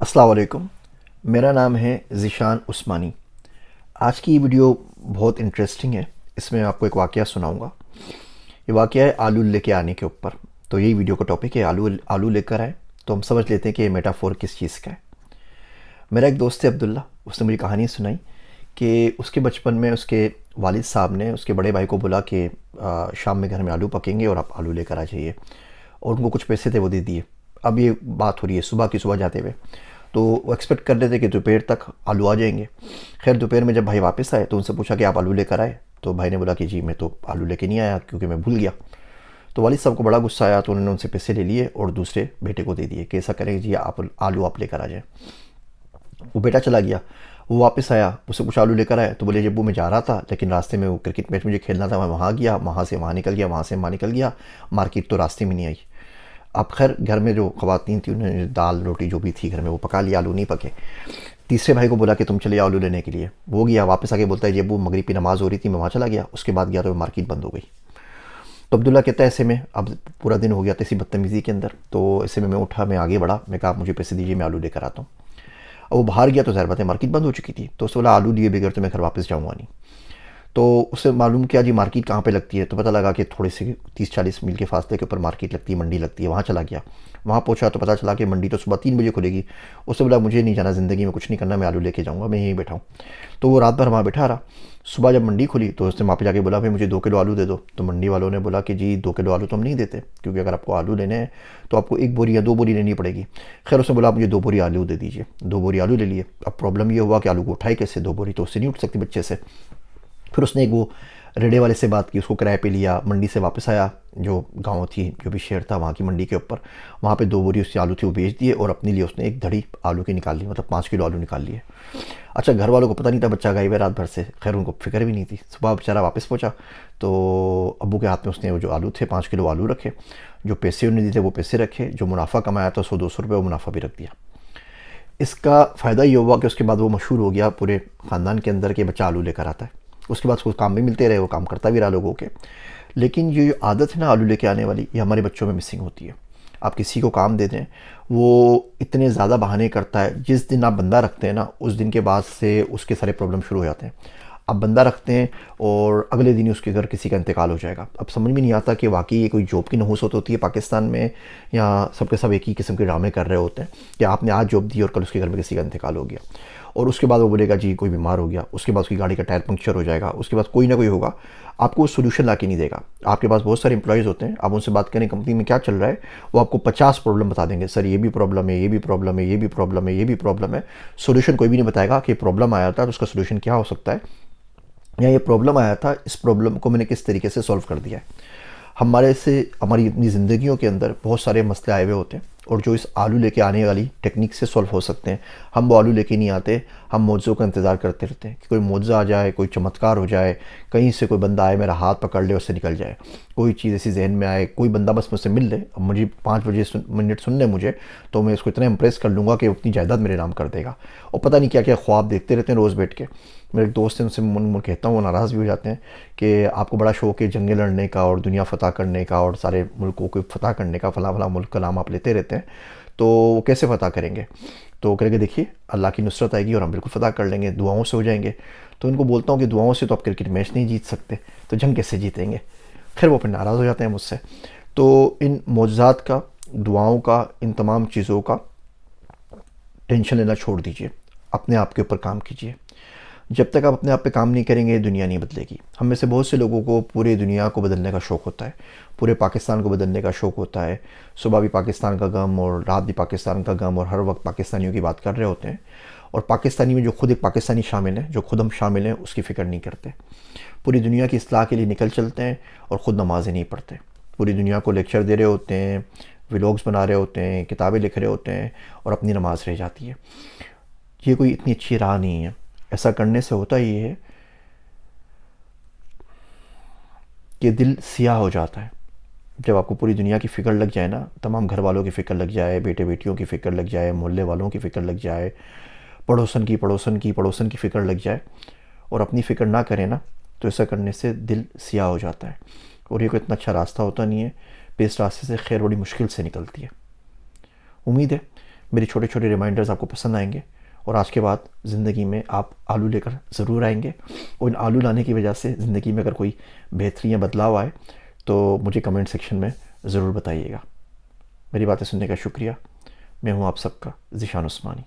अस्सलाम वालेकुम। मेरा नाम है ज़ीशान उस्मानी। आज की वीडियो बहुत इंटरेस्टिंग है। इसमें मैं आपको एक वाक़या सुनाऊंगा। ये वाक़या है आलू लेके आने के ऊपर। तो यही वीडियो का टॉपिक है, आलू आलू लेकर आए। तो हम समझ लेते हैं कि ये मेटाफोर किस चीज़ का है। मेरा एक दोस्त है अब्दुल्ला, उसने मुझे कहानी सुनाई कि उसके बचपन में उसके वालिद साहब ने उसके बड़े भाई को बोला कि शाम में घर में आलू पकेंगे और आप आलू लेकर आ जाइए, और उनको कुछ पैसे थे वो दे दिए। अब ये बात हो रही है सुबह जाते हुए, तो वो एक्सपेक्ट कर रहे थे कि दोपहर तक आलू आ जाएंगे। खैर दोपहर में जब भाई वापस आए तो उनसे पूछा कि आप आलू लेकर आए? तो भाई ने बोला कि जी मैं तो आलू लेके नहीं आया क्योंकि मैं भूल गया। तो वालिद साहब को बड़ा गुस्सा आया, तो उन्होंने उनसे पैसे ले लिए और दूसरे बेटे को दे दिए कि ऐसा करें जी, आप आलू आप लेकर आ जाए। वो बेटा चला गया। वो वापस आया, उससे पूछा आलू लेकर आए? तो बोले जब वो मैं जा रहा था लेकिन रास्ते में वो क्रिकेट मैच मुझे खेलना था, मैं वहाँ गया, वहाँ से वहाँ निकल गया, वहाँ से वहाँ निकल गया, मार्केट तो रास्ते में नहीं आई। अब खैर घर में जो ख़वातीन थी उन्होंने दाल रोटी जो भी थी घर में वो पका लिया, आलू नहीं पके। तीसरे भाई को बोला कि तुम चले जाओ आलू लेने के लिए। वो गया, वापस आके बोलता है जब वो मगरिब की नमाज़ हो रही थी मैं वहाँ चला गया, उसके बाद गया तो मार्केट बंद हो गई। तो अब्दुल्ला कहता है ऐसे में अब पूरा दिन हो गया था इसी बदतमीज़ी के अंदर। तो ऐसे में मैं उठा, मैं आगे बढ़ा, मैं कहा आप मुझे पैसे दीजिए, मैं आलू लेकर आता हूँ। और वो बाहर गया तो ज़ाहिर बात है मार्केट बंद हो चुकी थी, तो उसने बोला आलू लिए बगैर तो मैं घर वापस जाऊँगा नहीं। तो उससे मालूम किया जी मार्केट कहाँ पे लगती है, तो पता लगा कि थोड़े से 30-40 मील के फासले के ऊपर मार्केट लगती है, मंडी लगती है, वहाँ चला गया। वहाँ पहुँचा तो पता चला कि मंडी तो सुबह 3 बजे खुलेगी। उससे बोला मुझे नहीं जाना, ज़िंदगी में कुछ नहीं करना, मैं आलू लेके जाऊँगा, मैं यहीं बैठा हूँ। तो वो रात भर वहाँ बैठा रहा। सुबह जब मंडी खुली तो उसने वहाँ पे जाके बोला भाई मुझे 2 किलो आलू दे दो। तो मंडी वालों ने बोला कि जी 2 किलो आलू तो हम नहीं देते, क्योंकि अगर आपको आलू लेने हैं तो आपको 1 बोरी या 2 बोरी लेनी पड़ेगी। खैर उसने बोला आप मुझे 2 बोरी आलू दे दीजिए। 2 बोरी आलू ले लिए। अब प्रॉब्लम ये हुआ कि आलू को उठाए कैसे, 2 बोरी तो उससे नहीं उठ सकती बच्चे से। फिर उसने एक वो रेडे वाले से बात की, उसको किराए पे लिया, मंडी से वापस आया, जो गांव थी जो भी शहर था वहाँ की मंडी के ऊपर, वहाँ पे 2 बोरी उससे आलू थी वो बेच दिए, और अपने लिए उसने एक धड़ी आलू की निकाल ली, मतलब 5 किलो आलू निकाल लिए। अच्छा घर वालों को पता नहीं था, बच्चा गायब है रात भर से, खैर उनको फिक्र भी नहीं थी। सुबह बेचारा वापस पहुँचा तो अब्बू के हाथ में उसने वो जो आलू थे 5 किलो आलू रखे, जो पैसे उन्हें दिए थे वो पैसे रखे, जो मुनाफा कमाया था 100-200 रुपये वो मुनाफा भी रख दिया। इसका फ़ायदा ये हुआ कि उसके बाद वो मशहूर हो गया पूरे ख़ानदान के अंदर कि बच्चा आलू लेकर आता है। उसके बाद उसको काम भी मिलते रहे, वो काम करता भी रहा लोगों के। लेकिन ये जो आदत है ना आलू लेके आने वाली, ये हमारे बच्चों में मिसिंग होती है। आप किसी को काम दे दें, वो इतने ज़्यादा बहाने करता है, जिस दिन आप बंदा रखते हैं ना उस दिन के बाद से उसके सारे प्रॉब्लम शुरू हो जाते हैं। आप बंदा रखते हैं और अगले दिन ही उसके घर किसी का इंतकाल हो जाएगा। अब समझ में नहीं आता कि वाकई ये कोई जॉब की नहूसत होती है पाकिस्तान में, या सबके सब एक ही किस्म के ड्रामे कर रहे होते हैं कि आपने आज जॉब दी और कल उसके घर में किसी का इंतकाल हो गया। और उसके बाद वो बोलेगा जी कोई बीमार हो गया, उसके बाद उसकी गाड़ी का टायर पंक्चर हो जाएगा, उसके बाद कोई ना कोई होगा। आपको वो सोल्यूशन ला के नहीं देगा। आपके पास बहुत सारे एम्प्लॉयज़ होते हैं, आप उनसे बात करें कंपनी में क्या चल रहा है, वो आपको 50 प्रॉब्लम बता देंगे, सर ये भी प्रॉब्लम है, ये भी प्रॉब्लम है, ये भी प्रॉब्लम है, ये भी प्रॉब्लम है। सोल्यूशन कोई भी नहीं बताएगा कि प्रॉब्लम आया था तो उसका सोल्यूशन क्या हो सकता है, या ये प्रॉब्लम आया था इस प्रॉब्लम को मैंने किस तरीके से सॉल्व कर दिया है। हमारे से हमारी अपनी ज़िंदगियों के अंदर बहुत सारे मसले आए हुए होते हैं, और जो इस आलू लेके आने वाली टेक्निक से सॉल्व हो सकते हैं, हम वो आलू लेके नहीं आते। हम मौजों का इंतज़ार करते रहते हैं कि कोई मुआवजा आ जाए, कोई चमत्कार हो जाए, कहीं से कोई बंदा आए मेरा हाथ पकड़ ले उससे निकल जाए, कोई चीज़ ऐसी जहन में आए, कोई बंदा बस मुझसे मिल ले, अब मुझे 5 बजे मिनट सुनने मुझे, तो मैं उसको इतना इंप्रेस कर लूँगा कि अपनी जायदाद मेरे नाम कर देगा। और पता नहीं क्या क्या ख्वाब देखते रहते हैं रोज़ बैठ के। मेरे एक दोस्त हैं, उनसे मन कहता हूँ, वो नाराज़ भी हो जाते हैं कि आपको बड़ा शौक़ है जंगें लड़ने का और दुनिया फ़तह करने का और सारे मुल्कों को फ़तह करने का, फ़लाँ फ़लाँ मुल्क का नाम आप लेते रहते हैं, तो वो कैसे फ़तह करेंगे? तो वो कहेंगे देखिए अल्लाह की नुसरत आएगी और हम बिल्कुल फ़तह कर लेंगे, दुआओं से हो जाएंगे। तो उनको बोलता हूँ कि दुआओं से तो आप क्रिकेट मैच नहीं जीत सकते, तो जंग कैसे जीतेंगे? खैर वो फिर नाराज़ हो जाते हैं मुझसे। तो इन मोज़ात का, दुआओं का, इन तमाम चीज़ों का टेंशन लेना छोड़ दीजिए, अपने आप के ऊपर काम कीजिए। जब तक आप अपने आप पे काम नहीं करेंगे दुनिया नहीं बदलेगी। हम में से बहुत से लोगों को पूरी दुनिया को बदलने का शौक़ होता है, पूरे पाकिस्तान को बदलने का शौक़ होता है। सुबह भी पाकिस्तान का गम और रात भी पाकिस्तान का गम, और हर वक्त पाकिस्तानियों की बात कर रहे होते हैं। और पाकिस्तानी में जो खुद एक पाकिस्तानी शामिल है, जो खुद हम शामिल हैं, उसकी फ़िक्र नहीं करते। पूरी दुनिया की इस्लाह के लिए निकल चलते हैं और ख़ुद नमाज़ें नहीं पढ़ते। पूरी दुनिया को लेक्चर दे रहे होते हैं, व्लॉग्स बना रहे होते हैं, किताबें लिख रहे होते हैं, और अपनी नमाज़ रह जाती है। ये कोई इतनी अच्छी राह नहीं है। ऐसा करने से होता ये है कि दिल सियाह हो जाता है। जब आपको पूरी दुनिया की फ़िक्र लग जाए ना, तमाम घर वालों की फ़िक्र लग जाए, बेटे बेटियों की फ़िक्र लग जाए, मोहल्ले वालों की फ़िक्र लग जाए, पड़ोसन की फ़िक्र लग जाए, और अपनी फ़िक्र ना करें ना, तो ऐसा करने से दिल सियाह हो जाता है। और ये कोई इतना अच्छा रास्ता होता नहीं है। पे इस रास्ते से खैर बड़ी मुश्किल से निकलती है। उम्मीद है मेरे छोटे छोटे रिमाइंडर्स आपको पसंद आएंगे और आज के बाद ज़िंदगी में आप आलू लेकर ज़रूर आएंगे। और इन आलू लाने की वजह से ज़िंदगी में अगर कोई बेहतरी या बदलाव आए तो मुझे कमेंट सेक्शन में ज़रूर बताइएगा। मेरी बातें सुनने का शुक्रिया। मैं हूँ आप सबका ज़ीशान उस्मानी।